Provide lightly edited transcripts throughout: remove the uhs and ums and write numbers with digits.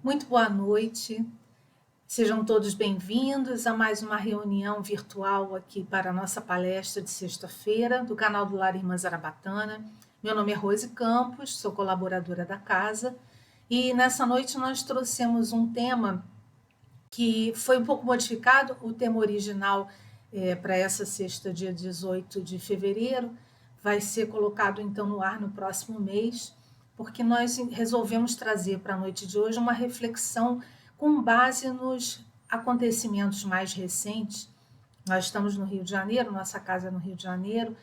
Muito boa noite, sejam todos bem-vindos a mais uma reunião virtual aqui para a nossa palestra de sexta-feira do canal do Lar Irmã Zarabatana. Meu nome é Rose Campos, sou colaboradora da casa e nessa noite nós trouxemos um tema que foi um pouco modificado, o tema original para essa sexta, dia 18 de fevereiro, vai ser colocado então no ar no próximo mês, porque nós resolvemos trazer para a noite de hoje uma reflexão com base nos acontecimentos mais recentes. Nós estamos no Rio de Janeiro, nossa casa é no Rio de Janeiro,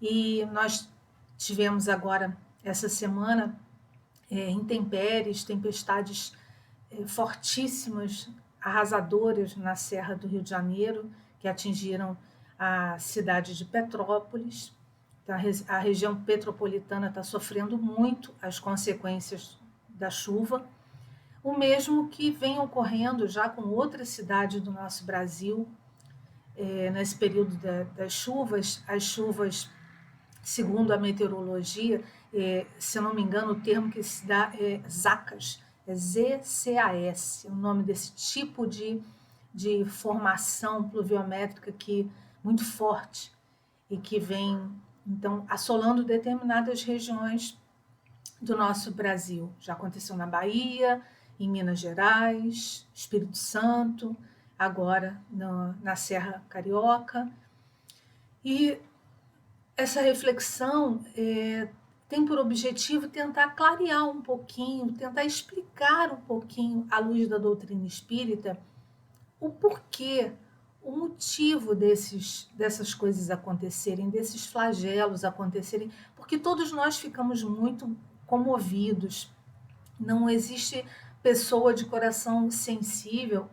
e nós tivemos agora, essa semana, intempéries, tempestades fortíssimas, arrasadoras na Serra do Rio de Janeiro, que atingiram a cidade de Petrópolis. A região petropolitana está sofrendo muito as consequências da chuva, o mesmo que vem ocorrendo já com outras cidades do nosso Brasil. Nesse período das chuvas, as chuvas, segundo a meteorologia, se eu não me engano, o termo que se dá é ZACAS, é ZCAS, o nome desse tipo de formação pluviométrica que muito forte e que vem, então, assolando determinadas regiões do nosso Brasil. Já aconteceu na Bahia, em Minas Gerais, Espírito Santo, agora na Serra Carioca. E essa reflexão tem por objetivo tentar clarear um pouquinho, tentar explicar um pouquinho, à luz da doutrina espírita, o porquê, o motivo dessas coisas acontecerem, desses flagelos acontecerem, porque todos nós ficamos muito comovidos. Não existe pessoa de coração sensível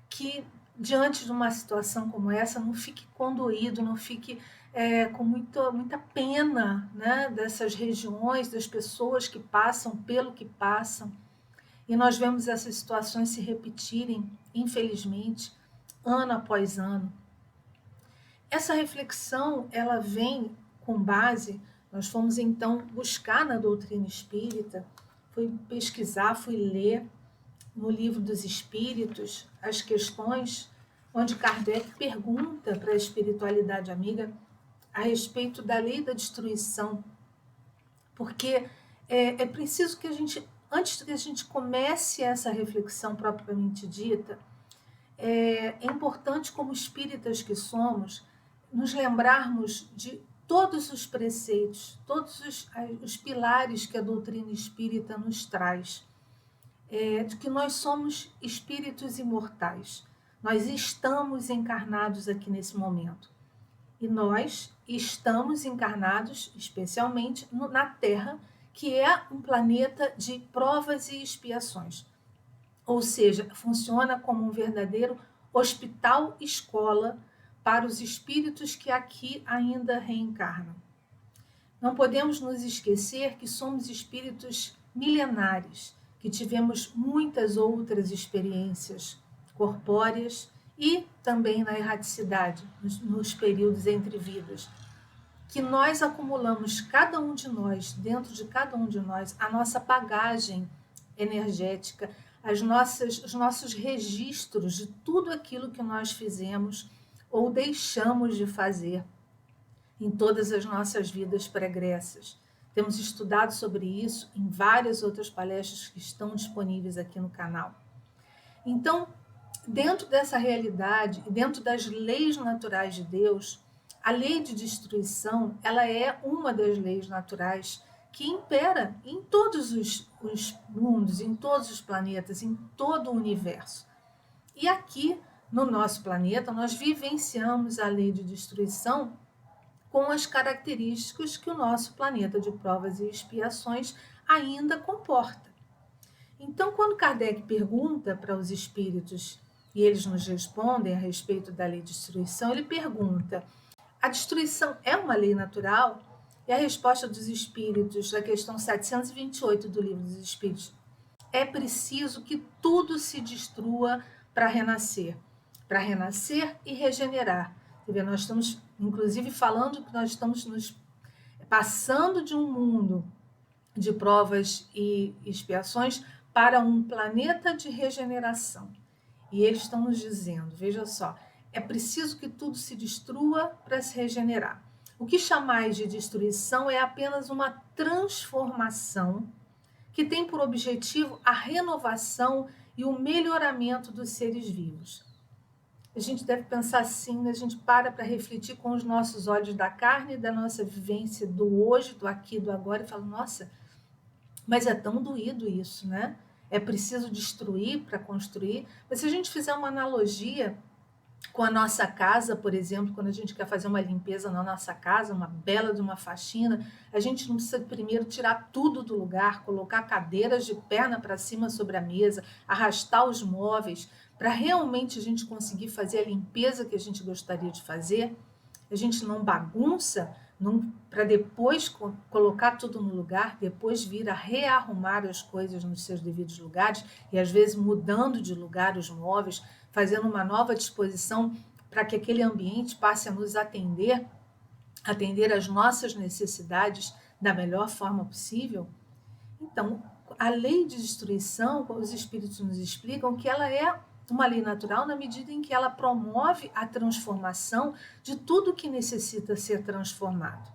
que, diante de uma situação como essa, não fique condoído, não fique com muita pena, né, dessas regiões, das pessoas que passam pelo que passam. E nós vemos essas situações se repetirem, infelizmente, ano após ano. Essa reflexão, ela vem com base, nós fomos então buscar na doutrina espírita, fui pesquisar, fui ler no Livro dos Espíritos as questões onde Kardec pergunta para a espiritualidade amiga a respeito da lei da destruição, porque é preciso que a gente, antes que a gente comece essa reflexão propriamente dita, é importante, como espíritas que somos, nos lembrarmos de todos os preceitos, todos os pilares que a doutrina espírita nos traz, de que nós somos espíritos imortais. Nós estamos encarnados aqui nesse momento. E nós estamos encarnados, especialmente na Terra, que é um planeta de provas e expiações. Ou seja, funciona como um verdadeiro hospital-escola para os espíritos que aqui ainda reencarnam. Não podemos nos esquecer que somos espíritos milenares, que tivemos muitas outras experiências corpóreas e também na erraticidade, nos períodos entre vidas, que nós acumulamos, cada um de nós, dentro de cada um de nós, a nossa bagagem energética, os nossos registros de tudo aquilo que nós fizemos ou deixamos de fazer em todas as nossas vidas pregressas. Temos estudado sobre isso em várias outras palestras que estão disponíveis aqui no canal. Então, dentro dessa realidade e dentro das leis naturais de Deus, a lei de destruição, ela é uma das leis naturais que impera em todos os mundos, em todos os planetas, em todo o universo. E aqui, no nosso planeta, nós vivenciamos a lei de destruição com as características que o nosso planeta de provas e expiações ainda comporta. Então, quando Kardec pergunta para os espíritos, e eles nos respondem a respeito da lei de destruição, ele pergunta: a destruição é uma lei natural? E a resposta dos espíritos, da questão 728 do Livro dos Espíritos: é preciso que tudo se destrua para renascer e regenerar. Nós estamos, inclusive, falando que nós estamos nos passando de um mundo de provas e expiações para um planeta de regeneração. E eles estão nos dizendo, veja só, é preciso que tudo se destrua para se regenerar. O que chamais de destruição é apenas uma transformação que tem por objetivo a renovação e o melhoramento dos seres vivos. A gente deve pensar assim, a gente para refletir com os nossos olhos da carne, da nossa vivência do hoje, do aqui, do agora, e fala, nossa, mas é tão doído isso, né? É preciso destruir para construir. Mas se a gente fizer uma analogia com a nossa casa, por exemplo, quando a gente quer fazer uma limpeza na nossa casa, uma bela de uma faxina, a gente não precisa primeiro tirar tudo do lugar, colocar cadeiras de perna para cima sobre a mesa, arrastar os móveis, para realmente a gente conseguir fazer a limpeza que a gente gostaria de fazer. A gente não bagunça para depois colocar tudo no lugar, depois vir a rearrumar as coisas nos seus devidos lugares e às vezes mudando de lugar os móveis, fazendo uma nova disposição para que aquele ambiente passe a nos atender às nossas necessidades da melhor forma possível. Então, a lei de destruição, os espíritos nos explicam que ela é uma lei natural na medida em que ela promove a transformação de tudo que necessita ser transformado.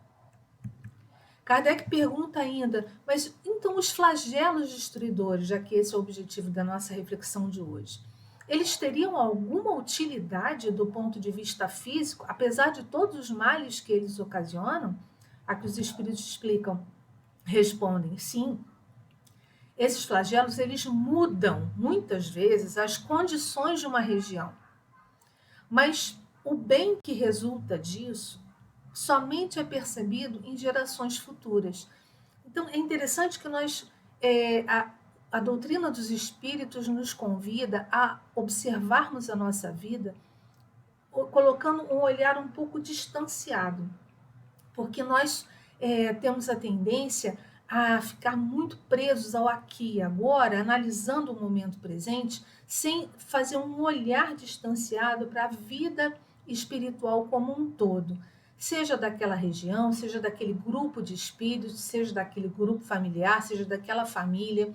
Kardec pergunta ainda, mas então os flagelos destruidores, já que esse é o objetivo da nossa reflexão de hoje, eles teriam alguma utilidade do ponto de vista físico, apesar de todos os males que eles ocasionam? A que os espíritos explicam, respondem sim. Esses flagelos, eles mudam, muitas vezes, as condições de uma região. Mas o bem que resulta disso somente é percebido em gerações futuras. Então, é interessante que a doutrina dos espíritos nos convida a observarmos a nossa vida colocando um olhar um pouco distanciado, porque nós temos a tendência a ficar muito presos ao aqui e agora, analisando o momento presente, sem fazer um olhar distanciado para a vida espiritual como um todo, seja daquela região, seja daquele grupo de espíritos, seja daquele grupo familiar, seja daquela família,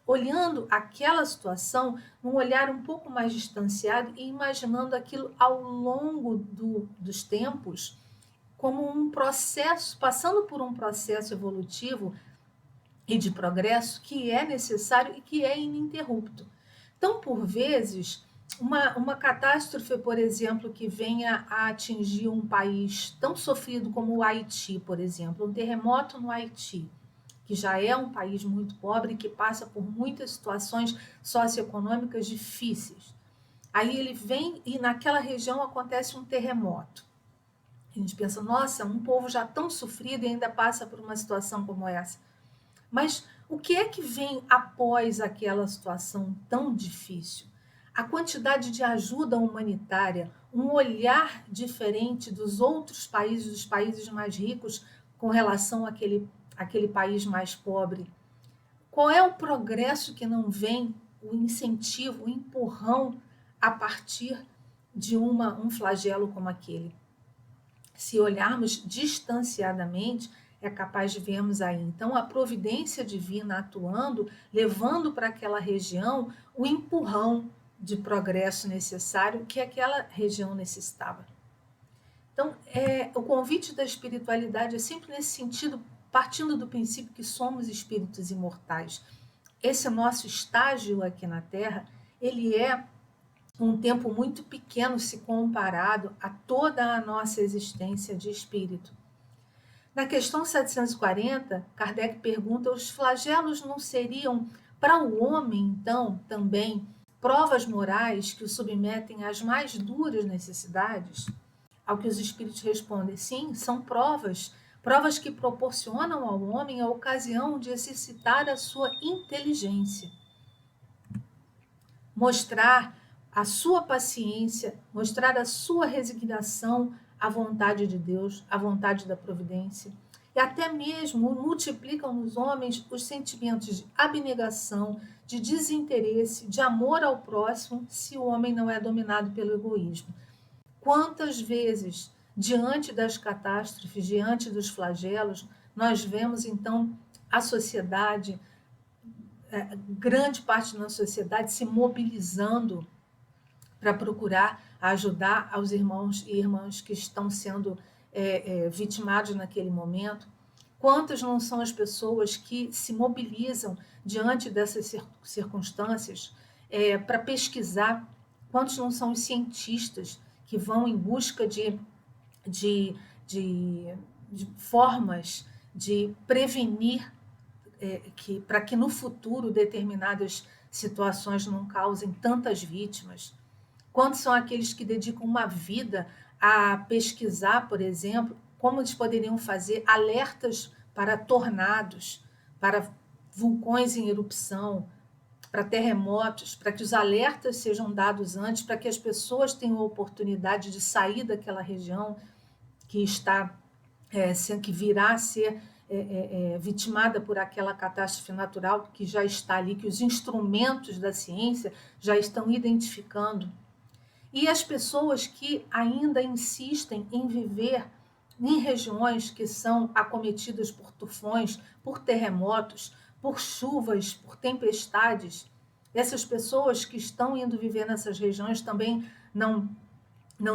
olhando aquela situação num olhar um pouco mais distanciado e imaginando aquilo ao longo dos tempos como um processo, passando por um processo evolutivo e de progresso que é necessário e que é ininterrupto. Então, por vezes, uma catástrofe, por exemplo, que venha a atingir um país tão sofrido como o Haiti, por exemplo, um terremoto no Haiti, que já é um país muito pobre e que passa por muitas situações socioeconômicas difíceis. Aí ele vem e naquela região acontece um terremoto. A gente pensa, nossa, um povo já tão sofrido e ainda passa por uma situação como essa. Mas o que é que vem após aquela situação tão difícil? A quantidade de ajuda humanitária, um olhar diferente dos outros países, dos países mais ricos, com relação àquele país mais pobre. Qual é o progresso que não vem, o incentivo, o empurrão a partir de um flagelo como aquele? Se olharmos distanciadamente, é capaz de vermos aí, então, a providência divina atuando, levando para aquela região o empurrão de progresso necessário que aquela região necessitava. Então, o convite da espiritualidade é sempre nesse sentido, partindo do princípio que somos espíritos imortais. Esse nosso estágio aqui na Terra, ele é um tempo muito pequeno se comparado a toda a nossa existência de espírito. Na questão 740, Kardec pergunta: os flagelos não seriam para o homem, então, também provas morais que o submetem às mais duras necessidades? Ao que os espíritos respondem: sim, são provas que proporcionam ao homem a ocasião de exercitar a sua inteligência, mostrar a sua paciência, mostrar a sua resignação à vontade de Deus, à vontade da providência. E até mesmo multiplicam nos homens os sentimentos de abnegação, de desinteresse, de amor ao próximo, se o homem não é dominado pelo egoísmo. Quantas vezes, diante das catástrofes, diante dos flagelos, nós vemos então a sociedade grande parte da nossa sociedade se mobilizando para procurar ajudar aos irmãos e irmãs que estão sendo vitimados naquele momento. Quantas não são as pessoas que se mobilizam diante dessas circunstâncias para pesquisar? Quantos não são os cientistas que vão em busca de formas de prevenir para que no futuro determinadas situações não causem tantas vítimas? Quantos são aqueles que dedicam uma vida a pesquisar, por exemplo, como eles poderiam fazer alertas para tornados, para vulcões em erupção, para terremotos, para que os alertas sejam dados antes, para que as pessoas tenham a oportunidade de sair daquela região que está que virá a ser vitimada por aquela catástrofe natural que já está ali, que os instrumentos da ciência já estão identificando. E as pessoas que ainda insistem em viver em regiões que são acometidas por tufões, por terremotos, por chuvas, por tempestades, essas pessoas que estão indo viver nessas regiões também não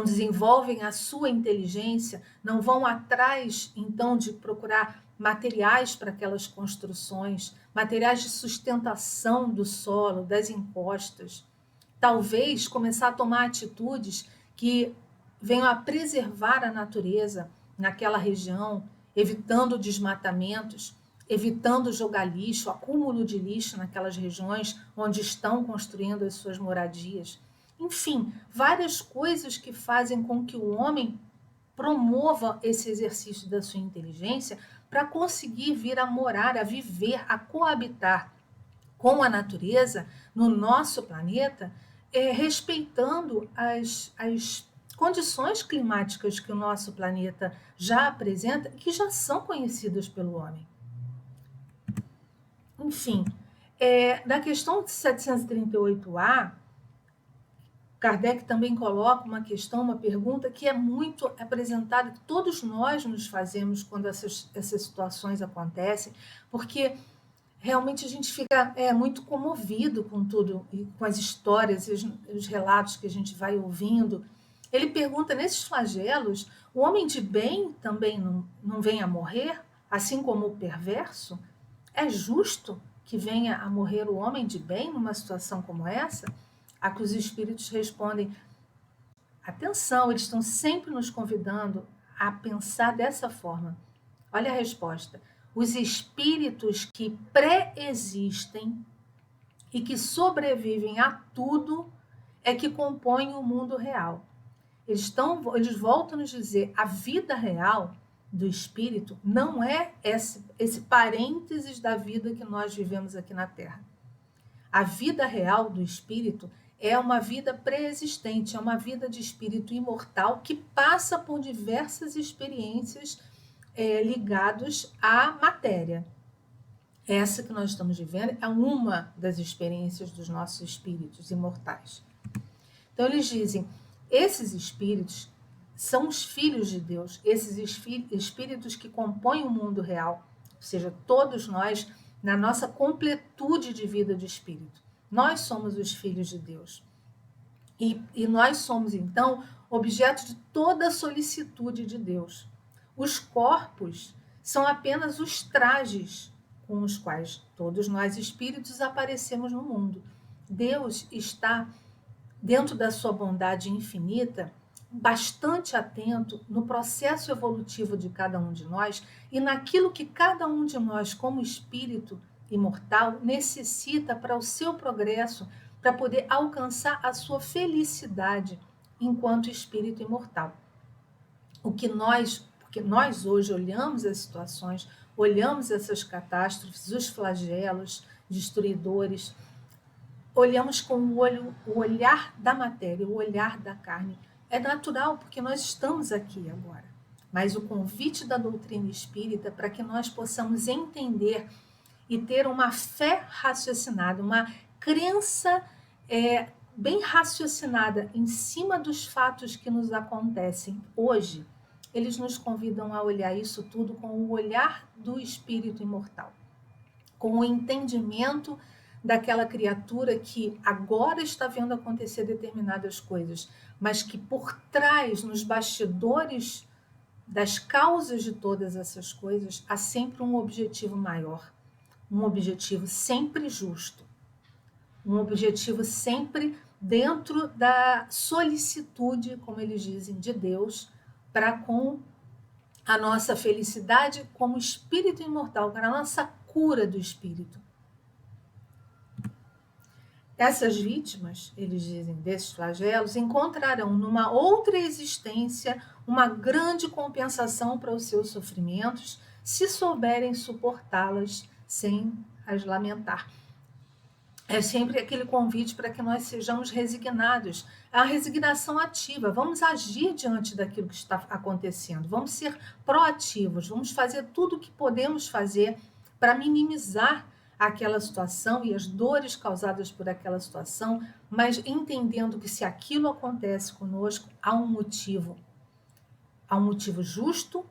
desenvolvem a sua inteligência, não vão atrás, então, de procurar materiais para aquelas construções, materiais de sustentação do solo, das encostas. Talvez começar a tomar atitudes que venham a preservar a natureza naquela região, evitando desmatamentos, evitando jogar lixo, acúmulo de lixo naquelas regiões onde estão construindo as suas moradias. Enfim, várias coisas que fazem com que o homem promova esse exercício da sua inteligência para conseguir vir a morar, a viver, a coabitar com a natureza no nosso planeta, respeitando as condições climáticas que o nosso planeta já apresenta e que já são conhecidas pelo homem. Enfim, na questão 738A, Kardec também coloca uma questão, uma pergunta que é muito apresentada, que todos nós nos fazemos quando essas situações acontecem, porque realmente a gente fica muito comovido com tudo, e com as histórias e os relatos que a gente vai ouvindo. Ele pergunta, nesses flagelos, o homem de bem também não vem a morrer, assim como o perverso? É justo que venha a morrer o homem de bem numa situação como essa? A que os espíritos respondem, atenção, eles estão sempre nos convidando a pensar dessa forma. Olha a resposta. Os espíritos que pré-existem e que sobrevivem a tudo é que compõem o mundo real. Eles voltam a nos dizer, a vida real do espírito não é esse parênteses da vida que nós vivemos aqui na Terra. A vida real do espírito é uma vida pré-existente, é uma vida de espírito imortal que passa por diversas experiências ligados à matéria. Essa que nós estamos vivendo é uma das experiências dos nossos espíritos imortais. Então, eles dizem, esses espíritos são os filhos de Deus, esses espíritos que compõem o mundo real, ou seja, todos nós, na nossa completude de vida de espírito. Nós somos os filhos de Deus. E nós somos, então, objeto de toda a solicitude de Deus. Os corpos são apenas os trajes com os quais todos nós espíritos aparecemos no mundo. Deus está, dentro da sua bondade infinita, bastante atento no processo evolutivo de cada um de nós e naquilo que cada um de nós, como espírito imortal, necessita para o seu progresso, para poder alcançar a sua felicidade enquanto espírito imortal. Porque nós hoje olhamos as situações, olhamos essas catástrofes, os flagelos destruidores, olhamos com o olhar da matéria, o olhar da carne. É natural, porque nós estamos aqui agora. Mas o convite da doutrina espírita para que nós possamos entender e ter uma fé raciocinada, uma crença bem raciocinada em cima dos fatos que nos acontecem hoje, eles nos convidam a olhar isso tudo com o olhar do espírito imortal, com o entendimento daquela criatura que agora está vendo acontecer determinadas coisas, mas que por trás, nos bastidores das causas de todas essas coisas, há sempre um objetivo maior, um objetivo sempre justo, um objetivo sempre dentro da solicitude, como eles dizem, de Deus, para com a nossa felicidade como espírito imortal, para a nossa cura do espírito. Essas vítimas, eles dizem, desses flagelos, encontrarão numa outra existência uma grande compensação para os seus sofrimentos, se souberem suportá-las sem as lamentar. É sempre aquele convite para que nós sejamos resignados. A resignação ativa. Vamos agir diante daquilo que está acontecendo. Vamos ser proativos. Vamos fazer tudo o que podemos fazer para minimizar aquela situação e as dores causadas por aquela situação, mas entendendo que se aquilo acontece conosco, há um motivo. Há um motivo justo,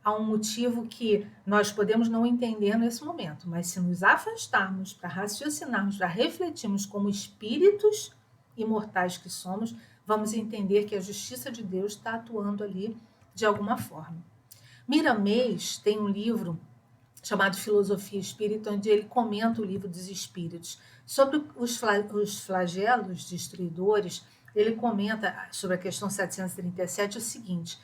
há um motivo que nós podemos não entender nesse momento, mas se nos afastarmos para raciocinarmos, para refletirmos como espíritos imortais que somos, vamos entender que a justiça de Deus está atuando ali de alguma forma. Miramês tem um livro chamado Filosofia Espírita, onde ele comenta o livro dos espíritos. Sobre os flagelos destruidores, ele comenta sobre a questão 737 o seguinte: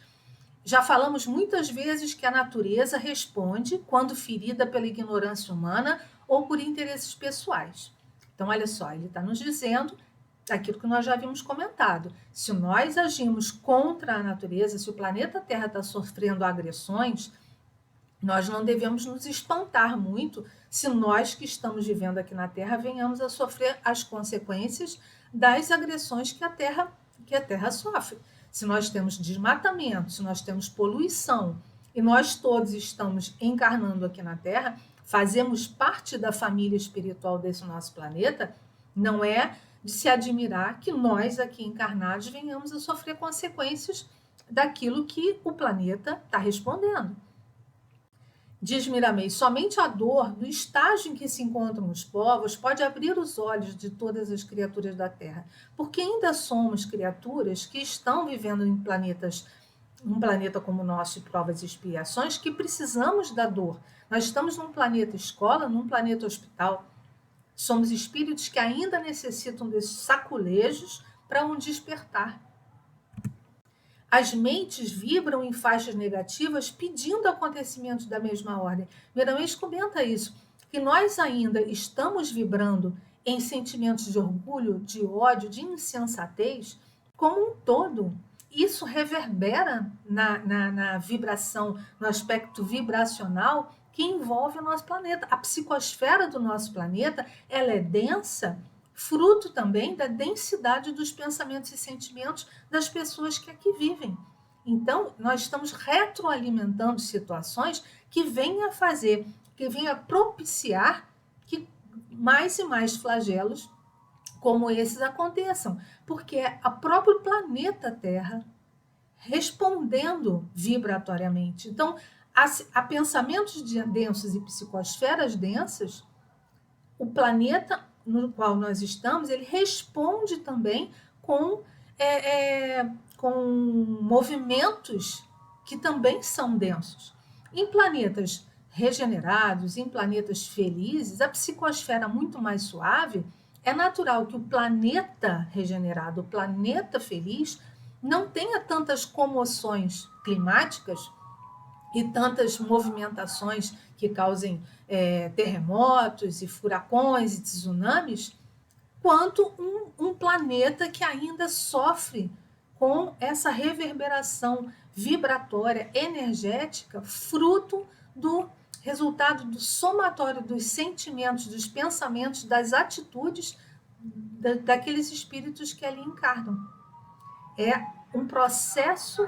já falamos muitas vezes que a natureza responde quando ferida pela ignorância humana ou por interesses pessoais. Então, olha só, ele está nos dizendo aquilo que nós já havíamos comentado. Se nós agimos contra a natureza, se o planeta Terra está sofrendo agressões, nós não devemos nos espantar muito se nós que estamos vivendo aqui na Terra venhamos a sofrer as consequências das agressões que a Terra sofre. Se nós temos desmatamento, se nós temos poluição e nós todos estamos encarnando aqui na Terra, fazemos parte da família espiritual desse nosso planeta, não é de se admirar que nós aqui encarnados venhamos a sofrer consequências daquilo que o planeta está respondendo. Diz Miramês, somente a dor do estágio em que se encontram os povos pode abrir os olhos de todas as criaturas da Terra, porque ainda somos criaturas que estão vivendo em um planeta como o nosso, de provas e expiações, que precisamos da dor. Nós estamos num planeta escola, num planeta hospital. Somos espíritos que ainda necessitam desses saculejos para um despertar. As mentes vibram em faixas negativas pedindo acontecimentos da mesma ordem. Miramês comenta isso, que nós ainda estamos vibrando em sentimentos de orgulho, de ódio, de insensatez, como um todo. Isso reverbera na vibração, no aspecto vibracional que envolve o nosso planeta. A psicosfera do nosso planeta, ela é densa, fruto também da densidade dos pensamentos e sentimentos das pessoas que aqui vivem. Então, nós estamos retroalimentando situações que venham a fazer, que venham a propiciar que mais e mais flagelos como esses aconteçam, porque é o próprio planeta Terra respondendo vibratoriamente. Então, a pensamentos densos e psicosferas densas, o planeta no qual nós estamos, ele responde também com movimentos que também são densos. Em planetas regenerados, em planetas felizes, a psicosfera muito mais suave, é natural que o planeta regenerado, o planeta feliz, não tenha tantas comoções climáticas e tantas movimentações que causem terremotos e furacões e tsunamis, quanto um planeta que ainda sofre com essa reverberação vibratória, energética, fruto do resultado do somatório dos sentimentos, dos pensamentos, das atitudes daqueles espíritos que ali encarnam. É um processo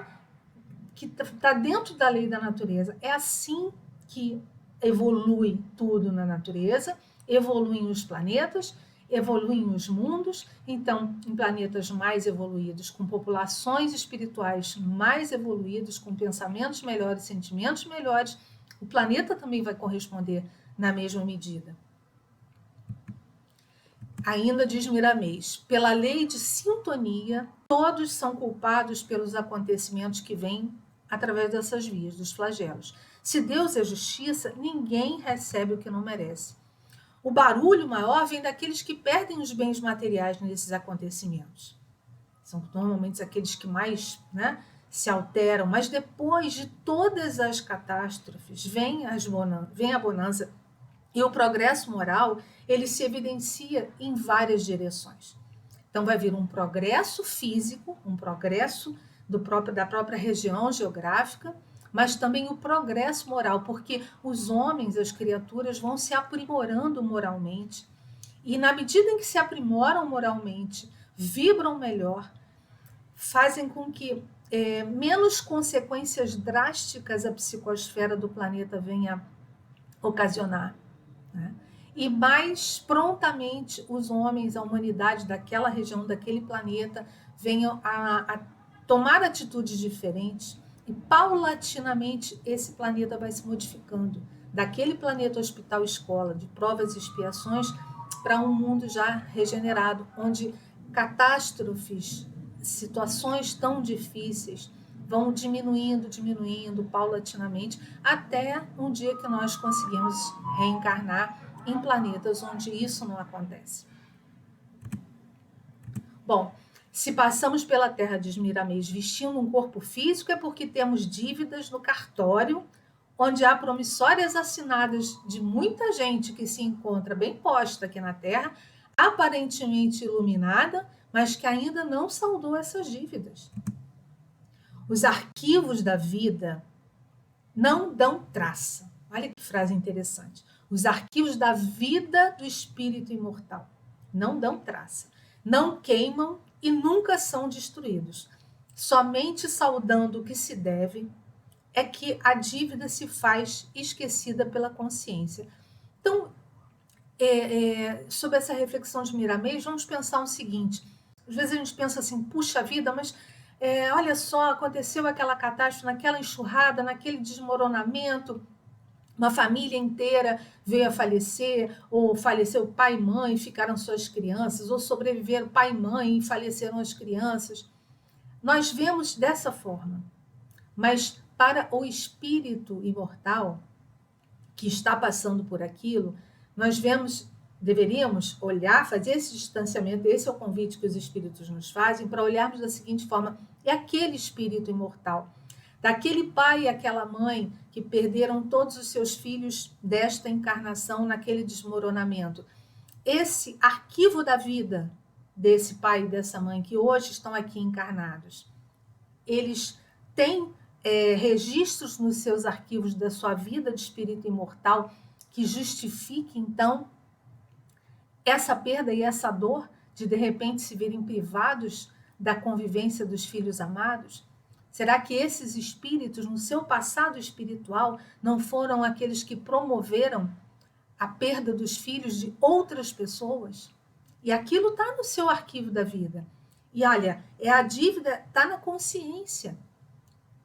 que está dentro da lei da natureza. É assim que evolui tudo na natureza, evoluem os planetas, evoluem os mundos. Então, em planetas mais evoluídos, com populações espirituais mais evoluídas, com pensamentos melhores, sentimentos melhores, o planeta também vai corresponder na mesma medida. Ainda diz Miramês, pela lei de sintonia, todos são culpados pelos acontecimentos que vêm através dessas vias, dos flagelos. Se Deus é justiça, ninguém recebe o que não merece. O barulho maior vem daqueles que perdem os bens materiais nesses acontecimentos. São normalmente aqueles que mais, se alteram, mas depois de todas as catástrofes, vem a bonança. E o progresso moral, ele se evidencia em várias direções. Então, vai vir um progresso físico, um progresso da própria região geográfica, mas também o progresso moral, porque os homens, as criaturas, vão se aprimorando moralmente. E na medida em que se aprimoram moralmente, vibram melhor, fazem com que menos consequências drásticas a psicosfera do planeta venha ocasionar. Né? E mais prontamente os homens, a humanidade daquela região, daquele planeta, venham a tomar atitudes diferentes e paulatinamente esse planeta vai se modificando. Daquele planeta hospital-escola, de provas e expiações, para um mundo já regenerado, onde catástrofes, situações tão difíceis vão diminuindo paulatinamente, até um dia que nós conseguimos reencarnar em planetas onde isso não acontece. Bom, se passamos pela Terra, diz Miramês, vestindo um corpo físico, é porque temos dívidas no cartório, onde há promissórias assinadas de muita gente que se encontra bem posta aqui na Terra, aparentemente iluminada, mas que ainda não saldou essas dívidas. Os arquivos da vida não dão traça. Olha que frase interessante. Os arquivos da vida do espírito imortal não dão traça, não queimam e nunca são destruídos. Somente saudando o que se deve é que a dívida se faz esquecida pela consciência. Então, sobre essa reflexão de Miramês, vamos pensar o seguinte. Às vezes a gente pensa assim, puxa vida, mas olha só, aconteceu aquela catástrofe, naquela enxurrada, naquele desmoronamento, uma família inteira veio a falecer, ou faleceu pai e mãe, ficaram só as crianças, ou sobreviveram pai e mãe e faleceram as crianças. Nós vemos dessa forma, mas para o espírito imortal que está passando por aquilo, nós deveríamos olhar, fazer esse distanciamento, esse é o convite que os espíritos nos fazem, para olharmos da seguinte forma, é aquele espírito imortal, daquele pai e aquela mãe que perderam todos os seus filhos desta encarnação naquele desmoronamento. Esse arquivo da vida desse pai e dessa mãe que hoje estão aqui encarnados, eles têm registros nos seus arquivos da sua vida de espírito imortal que justifique, então, essa perda e essa dor de repente se verem privados da convivência dos filhos amados? Será que esses espíritos, no seu passado espiritual, não foram aqueles que promoveram a perda dos filhos de outras pessoas? E aquilo está no seu arquivo da vida. E olha, a dívida está na consciência.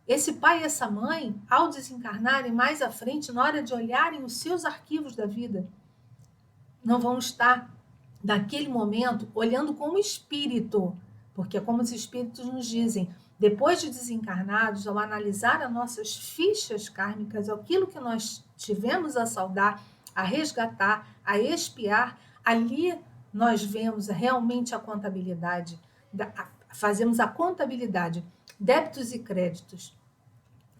Esse pai e essa mãe, ao desencarnarem mais à frente, na hora de olharem os seus arquivos da vida, não vão estar, naquele momento, olhando como espírito, porque é como os espíritos nos dizem, depois de desencarnados, ao analisar as nossas fichas kármicas, aquilo que nós tivemos a saudar, a resgatar, a expiar, ali nós vemos realmente a contabilidade, fazemos a contabilidade, débitos e créditos,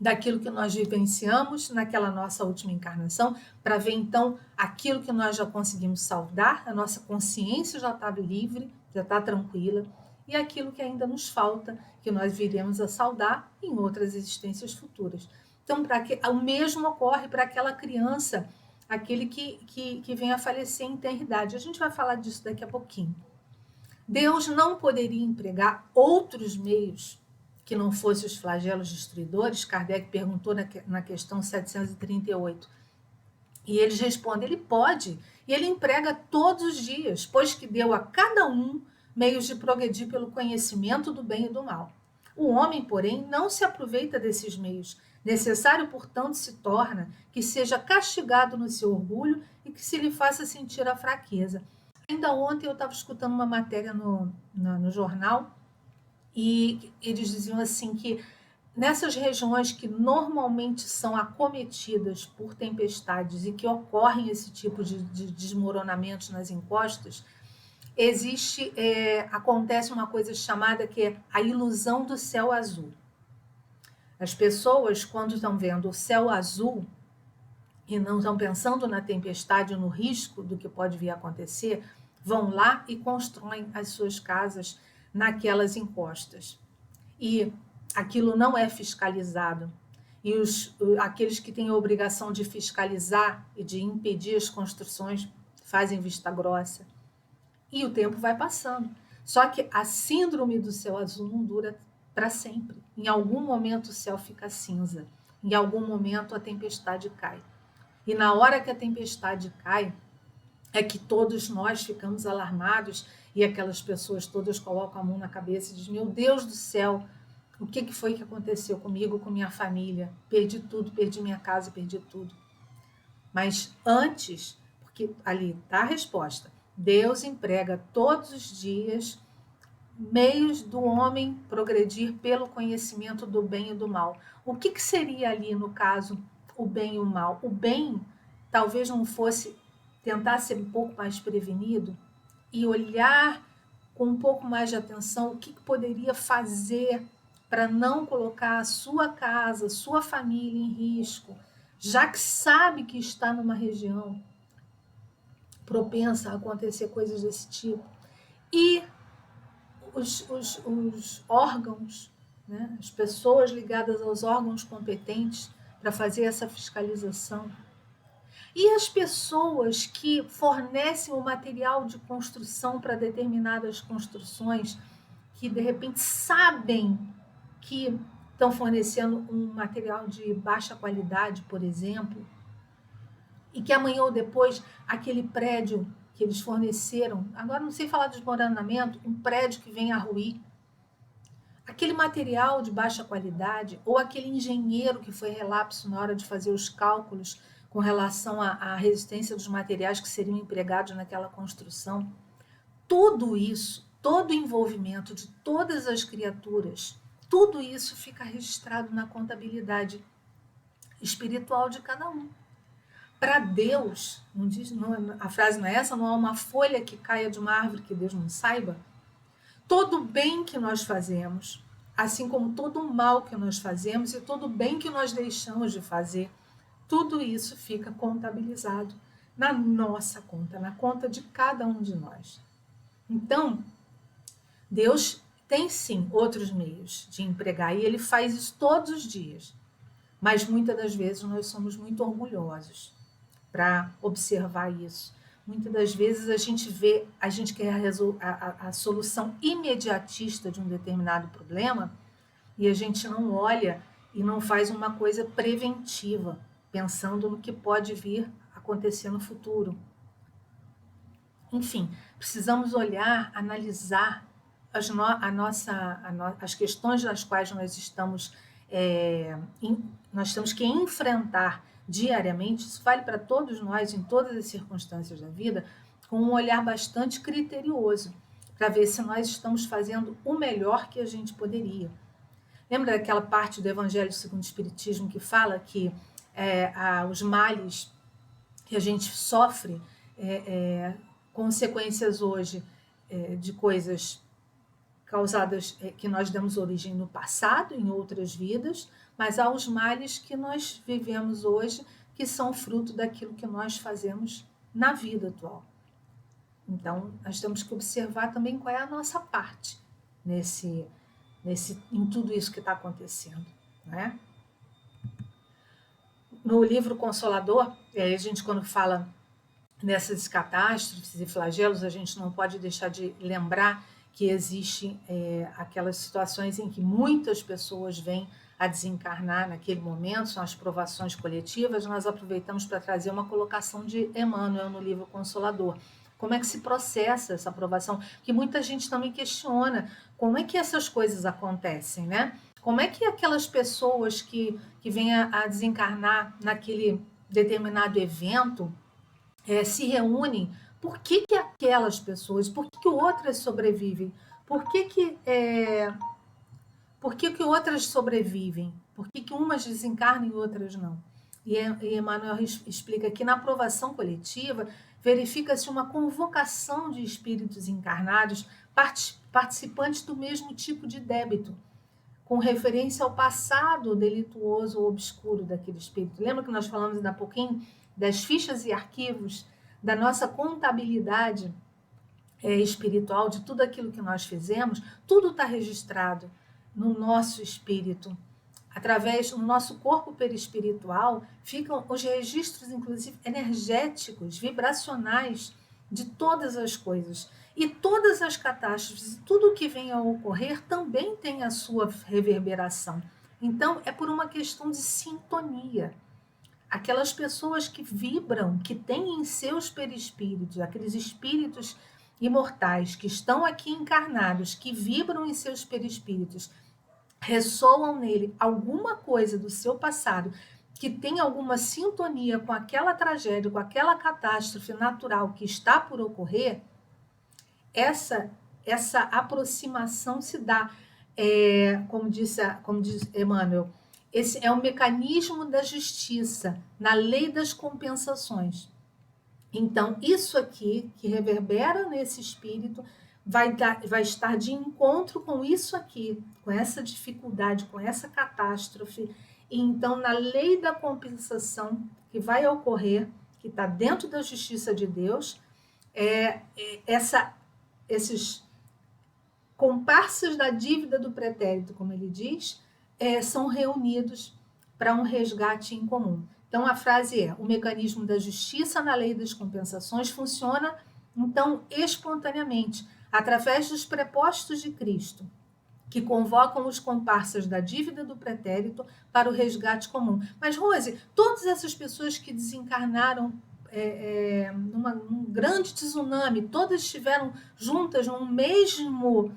daquilo que nós vivenciamos naquela nossa última encarnação, para ver então aquilo que nós já conseguimos saldar, a nossa consciência já está livre, já está tranquila, e aquilo que ainda nos falta, que nós viremos a saldar em outras existências futuras. Então, o mesmo ocorre para aquela criança, aquele que vem a falecer em tenridade. A gente vai falar disso daqui a pouquinho. Deus não poderia empregar outros meios que não fossem os flagelos destruidores? Kardec perguntou na questão 738. E eles respondem, ele pode, e ele emprega todos os dias, pois que deu a cada um meios de progredir pelo conhecimento do bem e do mal. O homem, porém, não se aproveita desses meios. Necessário, portanto, se torna que seja castigado no seu orgulho e que se lhe faça sentir a fraqueza. Ainda ontem eu estava escutando uma matéria no jornal e eles diziam assim que nessas regiões que normalmente são acometidas por tempestades e que ocorrem esse tipo de desmoronamentos nas encostas, acontece uma coisa chamada que é a ilusão do céu azul. As pessoas, quando estão vendo o céu azul e não estão pensando na tempestade, no risco do que pode vir a acontecer, vão lá e constroem as suas casas naquelas encostas. E aquilo não é fiscalizado. E aqueles que têm a obrigação de fiscalizar e de impedir as construções fazem vista grossa. E o tempo vai passando. Só que a síndrome do céu azul não dura para sempre. Em algum momento o céu fica cinza. Em algum momento a tempestade cai. E na hora que a tempestade cai, é que todos nós ficamos alarmados e aquelas pessoas todas colocam a mão na cabeça e dizem: meu Deus do céu, o que foi que aconteceu comigo, com minha família? Perdi tudo, perdi minha casa, perdi tudo. Mas antes, porque ali está a resposta, Deus emprega todos os dias meios do homem progredir pelo conhecimento do bem e do mal. O que seria ali, no caso, o bem e o mal? O bem talvez não fosse tentar ser um pouco mais prevenido e olhar com um pouco mais de atenção o que poderia fazer para não colocar a sua casa, a sua família em risco, já que sabe que está numa região propensa a acontecer coisas desse tipo. E os órgãos, né, as pessoas ligadas aos órgãos competentes para fazer essa fiscalização. E as pessoas que fornecem o material de construção para determinadas construções, que de repente sabem que estão fornecendo um material de baixa qualidade, por exemplo, e que amanhã ou depois aquele prédio que eles forneceram, agora não sei falar de desmoronamento, um prédio que vem a ruir, aquele material de baixa qualidade, ou aquele engenheiro que foi relapso na hora de fazer os cálculos com relação à resistência dos materiais que seriam empregados naquela construção, tudo isso, todo o envolvimento de todas as criaturas, tudo isso fica registrado na contabilidade espiritual de cada um. Para Deus, a frase não é essa, não há uma folha que caia de uma árvore que Deus não saiba. Todo o bem que nós fazemos, assim como todo o mal que nós fazemos e todo o bem que nós deixamos de fazer, tudo isso fica contabilizado na nossa conta, na conta de cada um de nós. Então, Deus tem sim outros meios de empregar e Ele faz isso todos os dias. Mas muitas das vezes nós somos muito orgulhosos para observar isso. Muitas das vezes a gente quer a solução imediatista de um determinado problema e a gente não olha e não faz uma coisa preventiva, pensando no que pode vir a acontecer no futuro. Enfim, precisamos olhar, analisar as questões das quais nós temos que enfrentar diariamente. Isso vale para todos nós, em todas as circunstâncias da vida, com um olhar bastante criterioso, para ver se nós estamos fazendo o melhor que a gente poderia. Lembra daquela parte do Evangelho segundo o Espiritismo que fala que os males que a gente sofre, consequências hoje de coisas causadas, que nós demos origem no passado, em outras vidas, mas há os males que nós vivemos hoje, que são fruto daquilo que nós fazemos na vida atual. Então, nós temos que observar também qual é a nossa parte em tudo isso que está acontecendo, né? No livro Consolador, a gente, quando fala nessas catástrofes e flagelos, a gente não pode deixar de lembrar que existem aquelas situações em que muitas pessoas vêm a desencarnar naquele momento, são as provações coletivas. Nós aproveitamos para trazer uma colocação de Emmanuel no livro Consolador. Como é que se processa essa aprovação? Porque muita gente também questiona como é que essas coisas acontecem, né? Como é que aquelas pessoas que vêm a desencarnar naquele determinado evento se reúnem Por que aquelas pessoas, por que outras sobrevivem? Por que outras sobrevivem? Por que umas desencarnam e outras não? E Emmanuel explica que na aprovação coletiva verifica-se uma convocação de espíritos encarnados participantes do mesmo tipo de débito, com referência ao passado delituoso ou obscuro daquele espírito. Lembra que nós falamos ainda há pouquinho das fichas e arquivos, da nossa contabilidade espiritual, de tudo aquilo que nós fizemos? Tudo está registrado no nosso espírito. Através do nosso corpo perispiritual, ficam os registros, inclusive, energéticos, vibracionais, de todas as coisas. E todas as catástrofes, tudo o que vem a ocorrer, também tem a sua reverberação. Então, é por uma questão de sintonia. Aquelas pessoas que vibram, que têm em seus perispíritos, aqueles espíritos imortais que estão aqui encarnados, que vibram em seus perispíritos, ressoam nele alguma coisa do seu passado que tem alguma sintonia com aquela tragédia, com aquela catástrofe natural que está por ocorrer, essa aproximação se dá, como diz Emmanuel, esse é o mecanismo da justiça, na lei das compensações. Então, isso aqui que reverbera nesse espírito vai estar de encontro com isso aqui, com essa dificuldade, com essa catástrofe. E então, na lei da compensação que vai ocorrer, que está dentro da justiça de Deus, esses comparsas da dívida do pretérito, como ele diz, são reunidos para um resgate em comum. Então, a frase é: o mecanismo da justiça na lei das compensações funciona, então, espontaneamente, através dos prepostos de Cristo, que convocam os comparsas da dívida do pretérito para o resgate comum. Mas, Rose, todas essas pessoas que desencarnaram num grande tsunami, todas estiveram juntas num mesmo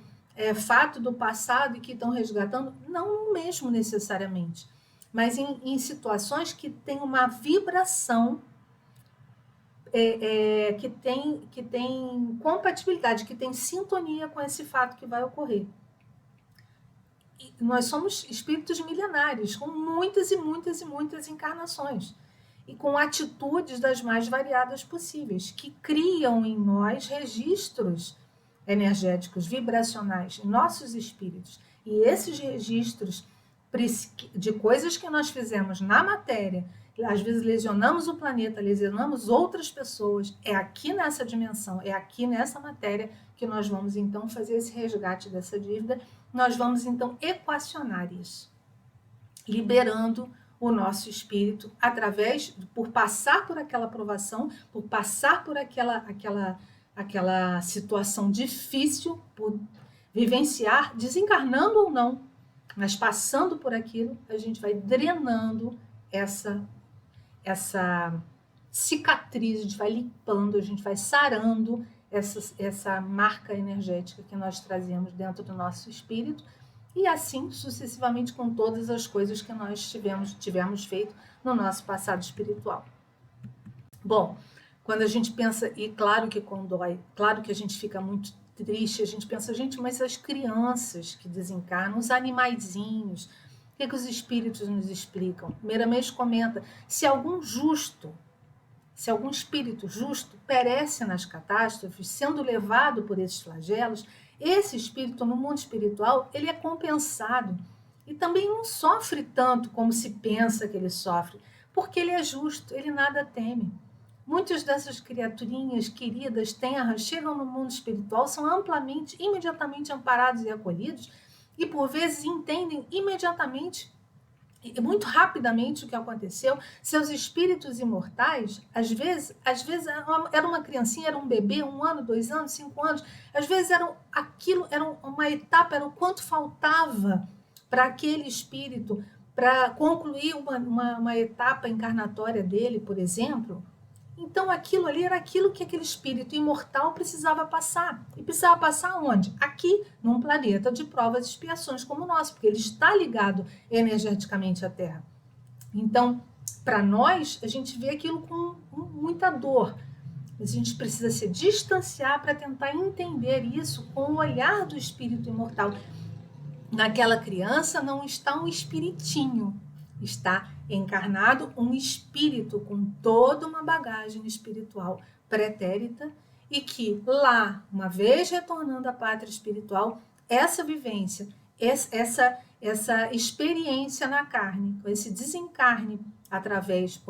fato do passado e que estão resgatando? Não mesmo necessariamente, mas em situações que tem uma vibração que tem compatibilidade, que tem sintonia com esse fato que vai ocorrer. E nós somos espíritos milenares, com muitas e muitas e muitas encarnações, e com atitudes das mais variadas possíveis, que criam em nós registros energéticos, vibracionais, em nossos espíritos. E esses registros de coisas que nós fizemos na matéria, às vezes lesionamos o planeta, lesionamos outras pessoas, é aqui nessa dimensão, é aqui nessa matéria que nós vamos então fazer esse resgate dessa dívida, nós vamos então equacionar isso, liberando o nosso espírito por passar por aquela provação, por passar por aquela situação difícil, por vivenciar, desencarnando ou não, mas passando por aquilo, a gente vai drenando essa cicatriz, a gente vai limpando, a gente vai sarando essa marca energética que nós trazemos dentro do nosso espírito, e assim sucessivamente com todas as coisas que nós tivemos feito no nosso passado espiritual. Bom, quando a gente pensa, e claro que condói, claro que a gente fica muito triste, a gente pensa, gente, mas as crianças que desencarnam, os animaizinhos, o que os espíritos nos explicam? Meramês comenta, se algum espírito justo perece nas catástrofes, sendo levado por esses flagelos, esse espírito no mundo espiritual, ele é compensado e também não sofre tanto como se pensa que ele sofre, porque ele é justo, ele nada teme. Muitas dessas criaturinhas queridas, tenras, chegam no mundo espiritual, são imediatamente amparados e acolhidos, e por vezes entendem imediatamente, muito rapidamente, o que aconteceu. Seus espíritos imortais, às vezes era uma criancinha, era um bebê, 1 ano, 2 anos, 5 anos, às vezes era uma etapa, era o quanto faltava para aquele espírito, para concluir uma etapa encarnatória dele, por exemplo. Então, aquilo ali era aquilo que aquele espírito imortal precisava passar. E precisava passar onde? Aqui, num planeta de provas e expiações como o nosso, porque ele está ligado energeticamente à Terra. Então, para nós, a gente vê aquilo com muita dor. mas a gente precisa se distanciar para tentar entender isso com o olhar do espírito imortal. Naquela criança não está um espiritinho, está encarnado um espírito com toda uma bagagem espiritual pretérita e que lá, uma vez retornando à pátria espiritual, essa vivência, essa experiência na carne, esse desencarne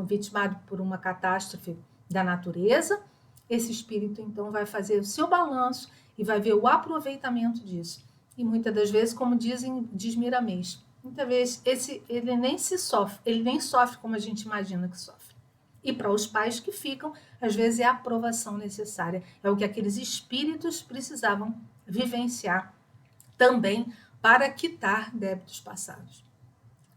vitimado por uma catástrofe da natureza, esse espírito então vai fazer o seu balanço e vai ver o aproveitamento disso. E muitas das vezes, como diz Miramês, muitas vezes ele nem sofre como a gente imagina que sofre. E para os pais que ficam, às vezes é a aprovação necessária, é o que aqueles espíritos precisavam vivenciar também para quitar débitos passados.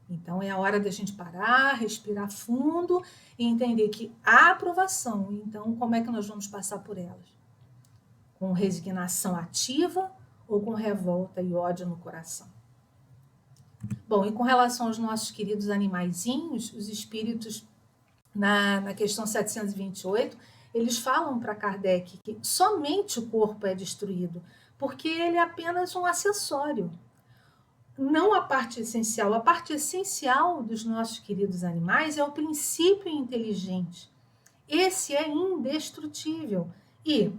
Então é a hora da gente parar, respirar fundo e entender que a aprovação, então como é que nós vamos passar por elas? Com resignação ativa ou com revolta e ódio no coração? Bom, e com relação aos nossos queridos animaizinhos, os espíritos, na questão 728, eles falam para Kardec que somente o corpo é destruído, porque ele é apenas um acessório, não a parte essencial. A parte essencial dos nossos queridos animais é o princípio inteligente. Esse é indestrutível e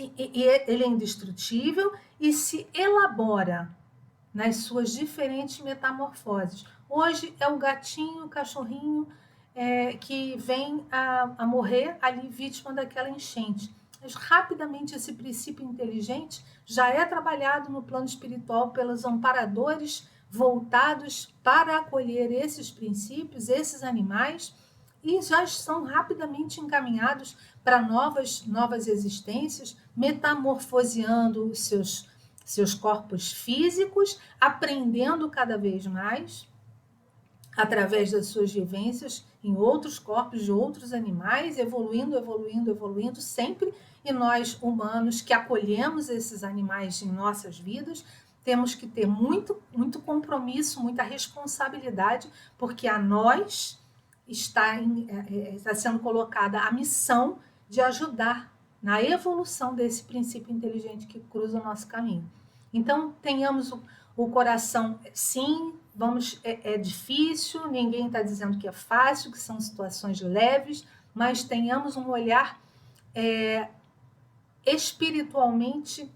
ele é indestrutível e se elabora nas suas diferentes metamorfoses. Hoje é o gatinho, o cachorrinho que vem a morrer ali vítima daquela enchente. Mas rapidamente esse princípio inteligente já é trabalhado no plano espiritual pelos amparadores voltados para acolher esses princípios, esses animais, e já estão rapidamente encaminhados para novas existências, metamorfoseando os seus corpos físicos, aprendendo cada vez mais, através das suas vivências em outros corpos de outros animais, evoluindo sempre. E nós, humanos, que acolhemos esses animais em nossas vidas, temos que ter muito compromisso, muita responsabilidade, porque a nós está sendo colocada a missão de ajudar na evolução desse princípio inteligente que cruza o nosso caminho. Então, tenhamos o coração, sim, é difícil, ninguém está dizendo que é fácil, que são situações leves, mas tenhamos um olhar espiritualmente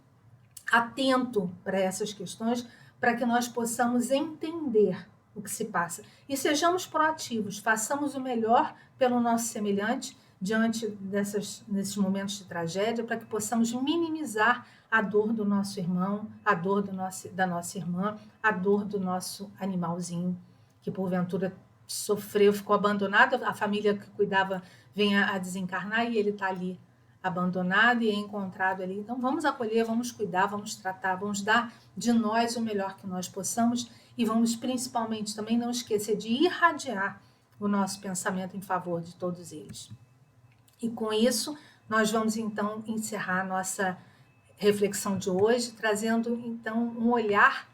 atento para essas questões, para que nós possamos entender o que se passa. E sejamos proativos, façamos o melhor pelo nosso semelhante diante nesses momentos de tragédia, para que possamos minimizar a dor do nosso irmão, a dor da nossa irmã, a dor do nosso animalzinho, que porventura sofreu, ficou abandonado, a família que cuidava vem a desencarnar e ele está ali abandonado e é encontrado ali. Então vamos acolher, vamos cuidar, vamos tratar, vamos dar de nós o melhor que nós possamos e vamos principalmente também não esquecer de irradiar o nosso pensamento em favor de todos eles. E com isso, nós vamos então encerrar a nossa reflexão de hoje, trazendo então um olhar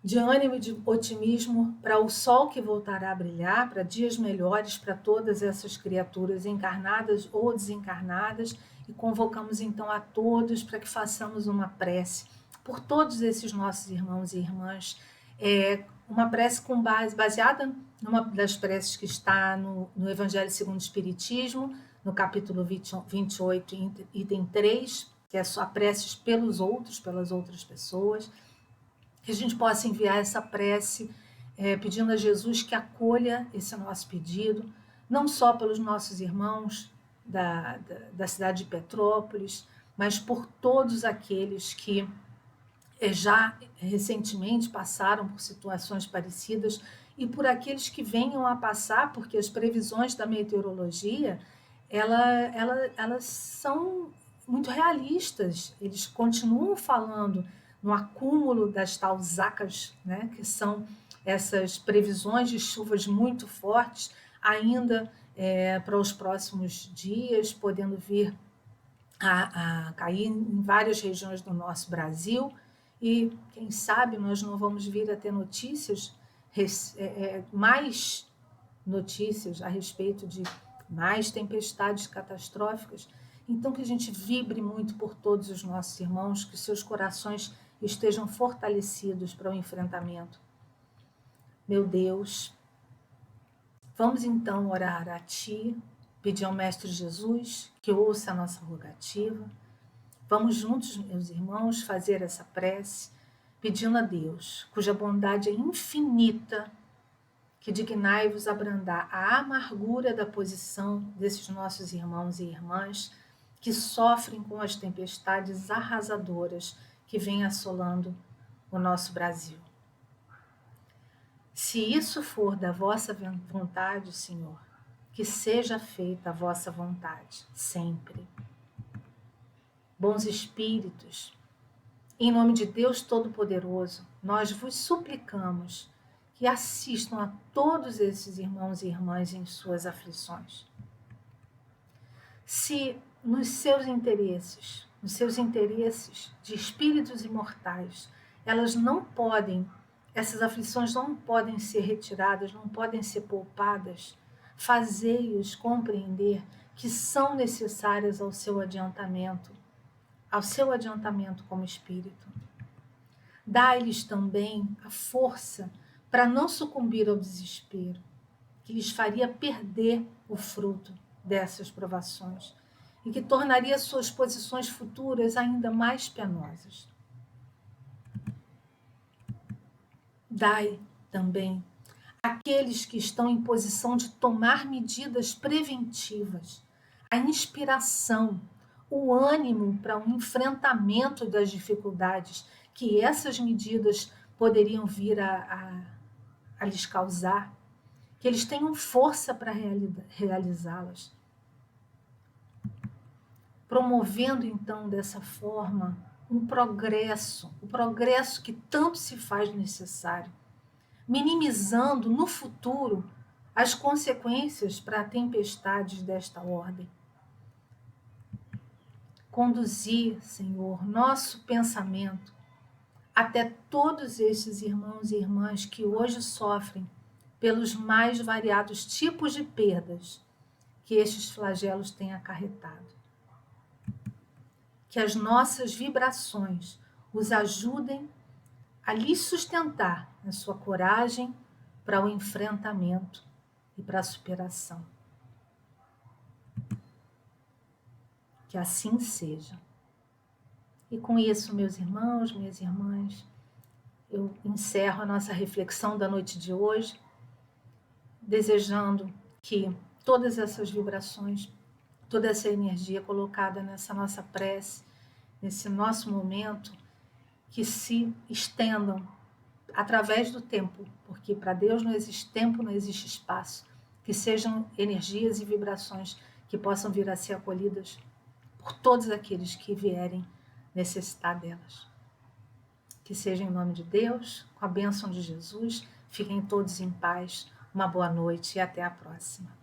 de ânimo e de otimismo para o sol que voltará a brilhar, para dias melhores para todas essas criaturas encarnadas ou desencarnadas, e convocamos então a todos para que façamos uma prece por todos esses nossos irmãos e irmãs, uma prece baseada numa das preces que está no Evangelho segundo o Espiritismo, no capítulo 28, item 3, que é só preces pelos outros, pelas outras pessoas, que a gente possa enviar essa prece pedindo a Jesus que acolha esse nosso pedido, não só pelos nossos irmãos da cidade de Petrópolis, mas por todos aqueles que já recentemente passaram por situações parecidas e por aqueles que venham a passar, porque as previsões da meteorologia, elas são muito realistas, eles continuam falando no acúmulo das tal zacas, né, que são essas previsões de chuvas muito fortes, ainda para os próximos dias, podendo vir a cair em várias regiões do nosso Brasil, e quem sabe nós não vamos vir a ter notícias, mais notícias a respeito de mais tempestades catastróficas. Então que a gente vibre muito por todos os nossos irmãos, que seus corações estejam fortalecidos para o enfrentamento. Meu Deus, vamos então orar a Ti, pedir ao Mestre Jesus que ouça a nossa rogativa. Vamos juntos, meus irmãos, fazer essa prece, pedindo a Deus, cuja bondade é infinita, que dignai-vos abrandar a amargura da posição desses nossos irmãos e irmãs que sofrem com as tempestades arrasadoras que vêm assolando o nosso Brasil. Se isso for da vossa vontade, Senhor, que seja feita a vossa vontade, sempre. Bons Espíritos, em nome de Deus Todo-Poderoso, nós vos suplicamos que assistam a todos esses irmãos e irmãs em suas aflições. Se nos seus interesses de espíritos imortais, essas aflições não podem ser retiradas, não podem ser poupadas, fazei-os compreender que são necessárias ao seu adiantamento como espírito. Dai-lhes também a força para não sucumbir ao desespero, que lhes faria perder o fruto dessas provações e que tornaria suas posições futuras ainda mais penosas. Dai também àqueles que estão em posição de tomar medidas preventivas, a inspiração, o ânimo para um enfrentamento das dificuldades que essas medidas poderiam vir a lhes causar, que eles tenham força para realizá-las. Promovendo então dessa forma o progresso que tanto se faz necessário, minimizando no futuro as consequências para tempestades desta ordem. Conduzir, Senhor, nosso pensamento até todos estes irmãos e irmãs que hoje sofrem pelos mais variados tipos de perdas que estes flagelos têm acarretado. Que as nossas vibrações os ajudem a lhes sustentar na sua coragem para o enfrentamento e para a superação. Que assim seja. E com isso, meus irmãos, minhas irmãs, eu encerro a nossa reflexão da noite de hoje, desejando que todas essas vibrações, toda essa energia colocada nessa nossa prece, nesse nosso momento, que se estendam através do tempo, porque para Deus não existe tempo, não existe espaço, que sejam energias e vibrações que possam vir a ser acolhidas por todos aqueles que vierem necessitar delas. Que seja em nome de Deus, com a bênção de Jesus, fiquem todos em paz, uma boa noite e até a próxima.